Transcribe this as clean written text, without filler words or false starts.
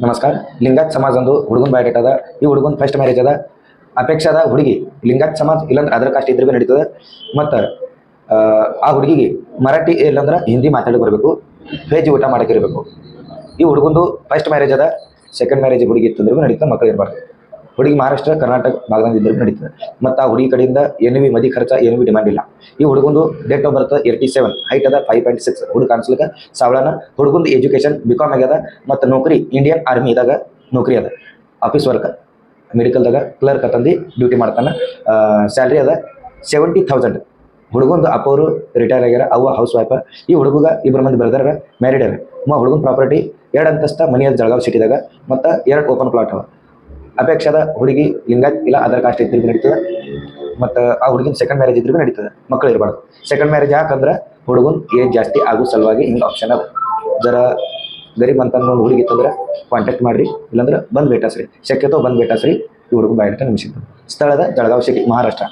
ನಮಸ್ಕಾರ. ಲಿಂಗಾಯತ್ ಸಮಾಜ ಒಂದು ಹುಡುಗನ ಬಯೋಡೇಟ್ ಅದ. ಈ ಹುಡುಗನ ಫಸ್ಟ್ ಮ್ಯಾರೇಜ್ ಅದ. ಅಪೇಕ್ಷಾದ ಹುಡುಗಿ ಲಿಂಗಾಯತ್ ಸಮಾಜ ಇಲ್ಲಂದ್ರೆ ಅದರ್ ಕಾಸ್ಟ್ ಇದ್ರೂ ನಡೀತದೆ. ಮತ್ತು ಆ ಹುಡುಗಿಗೆ ಮರಾಠಿ ಇಲ್ಲಂದ್ರೆ ಹಿಂದಿ ಮಾತಾಡಿ ಬರಬೇಕು. ವೆಜ್ ಊಟ ಮಾಡೋಕ್ಕಿರಬೇಕು. ಈ ಹುಡುಗಂದು ಫಸ್ಟ್ ಮ್ಯಾರೇಜ್ ಅದ. ಸೆಕೆಂಡ್ ಮ್ಯಾರೇಜ್ ಹುಡುಗಿ ಇತ್ತಂದ್ರೂ ನಡೀತದೆ, ಮಕ್ಕಳು ಇರಬಾರ್ದು. ಹುಡುಗಿ ಮಹಾರಾಷ್ಟ್ರ ಕರ್ನಾಟಕ ಭಾಗದಾಗ ಇದ್ರೂ ನಡೀತದೆ. ಮತ್ತು ಆ ಹುಡುಗಿ ಕಡೆಯಿಂದ ಏನು ಭೀ ಮದಿ ಖರ್ಚ ಏನು ಭೀ ಡಿಮಾಂಡ್ ಇಲ್ಲ. ಈ ಹುಡುಗಂದು ಡೇಟ್ ಆಫ್ ಬರ್ತ್ 87, ಹೈಟ್ ಅದ 5.6, ಹುಡುಗ ಕಾಣಿಸ್ಲಿಕ್ಕೆ ಸಾವಳನ. ಹುಡುಗಂದು ಎಜುಕೇಶನ್ ಬಿಕಾಮ್ ಆಗ್ಯದ. ಮತ್ತು ನೌಕರಿ ಇಂಡಿಯನ್ ಆರ್ಮಿದಾಗ ನೌಕರಿ ಅದ. ಆಫೀಸ್ ವರ್ಕ್ ಮೆಡಿಕಲ್ದಾಗ ಕ್ಲರ್ಕ್ ತಂದು ಡ್ಯೂಟಿ ಮಾಡ್ತಾನೆ. ಸ್ಯಾಲ್ರಿ ಅದ 70,000. ಹುಡುಗಂದು ಅಪ್ಪ ಅವರು ರಿಟೈರ್ ಆಗ್ಯಾರ, ಅವ್ವ ಹೌಸ್ ವೈಫ್. ಈ ಹುಡುಗ ಇಬ್ಬರು ಮಂದಿ ಬ್ರದರ್ ಮ್ಯಾರಿಡ್ ಅವ. ಹುಡುಗನ ಪ್ರಾಪರ್ಟಿ 2 ಅಂತಸ್ತ ಮನಿ ಅದ ಜಳಗಾವ್ ಸಿಟಿದಾಗ. ಮತ್ತು 2 ಓಪನ್ ಪ್ಲಾಟ್ ಅವ. ಅಪೇಕ್ಷಾದ ಹುಡುಗಿ ಲಿಂಗಾಯತ್ ಇಲ್ಲ ಅದರ್ ಕಾಸ್ಟ್ ಇದ್ರೂ ನಡೀತದೆ. ಮತ್ತು ಆ ಹುಡುಗಿನ ಸೆಕೆಂಡ್ ಮ್ಯಾರೇಜ್ ಇದ್ರೂ ನಡೀತದೆ, ಮಕ್ಕಳು ಇರಬಾರ್ದು. ಸೆಕೆಂಡ್ ಮ್ಯಾರೇಜ್ ಯಾಕಂದ್ರೆ ಹುಡುಗನ ಏಜ್ ಜಾಸ್ತಿ ಆಗೋ ಸಲುವಾಗಿ ಹಿಂಗೆ ಆಪ್ಷನ್ ಅದ. ಜರ ಗರೀಬ್ ಅಂತ ಒಂದು ಹುಡುಗಿ ಇತ್ತಂದ್ರೆ ಕಾಂಟ್ಯಾಕ್ಟ್ ಮಾಡಿರಿ, ಇಲ್ಲಾಂದ್ರೆ ಬಂದು ಭೇಟಾಸ್ರಿ. ಶಕ್ಯತೋ ಬಂದು ಭೇಟಾಸ್ರಿ. ಈ ಹುಡುಗ ಬಯೋಡೇಟ ನಿಮಿಷ. ಸ್ಥಳದ ಜಳಗಾವ್ ಸಿಟಿ, ಮಹಾರಾಷ್ಟ್ರ.